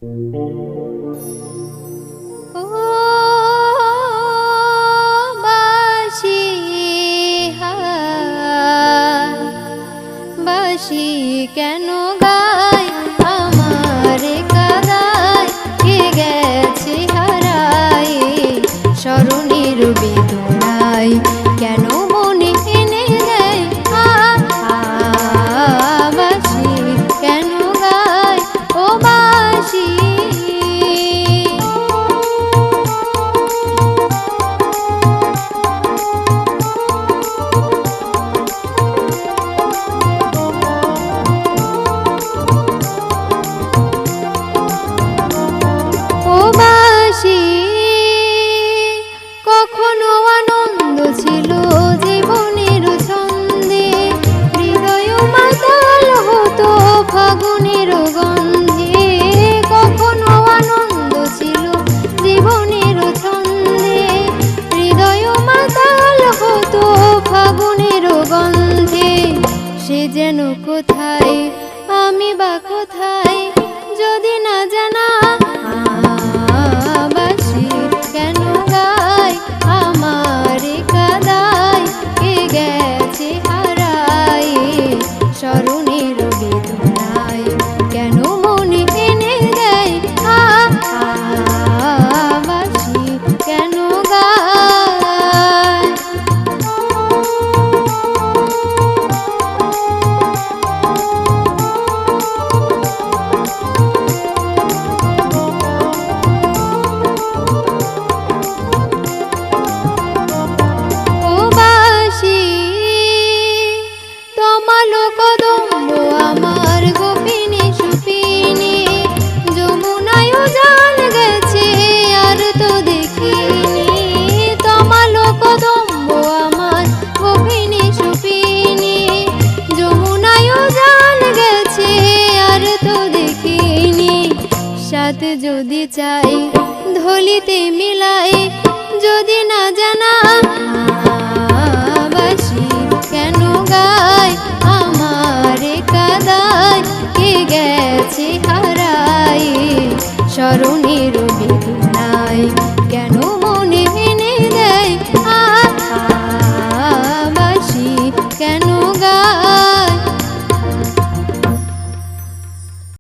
ও বাঁশি হায়, বাঁশি কেন গায় আমারে কাদায়, কে গেছে হারায় স্মরণের বেদনায়, কেন মনে এনে দেয় বাঁশি কেন গায় ও বাঁশি। ও বাঁশি কখনো আনন্দ ছিল জীবনের ছন্দে, হৃদয় মাতাল হতো ফাগুনের গন্ধে, কখনো আনন্দ ছিল জীবনের ছন্দে, হৃদয় মাতাল হতো ফাগুনের গন্ধে, সে যেন কোথায় আমি বা কোথায় যদি না জানা বাঁশি কেন গায় আমারে কাদায়, কে গেছে হারায় স্মরণের বেদনায়, কেন মনে এনে দেয় বাঁশি কেন গায়। ও বাঁশি তমালো কদম্ব আমার গোপিনী সুপিনী, যমুনায় জাল গেছে আর তো দেখিনি, তমালো কদম্ব আমার গোপিনী সুপিনী, যমুনায় জাল গেছে আর তো দেখিনি, সাথ যদি চাই ধলিতে মিলাই যদি না জানা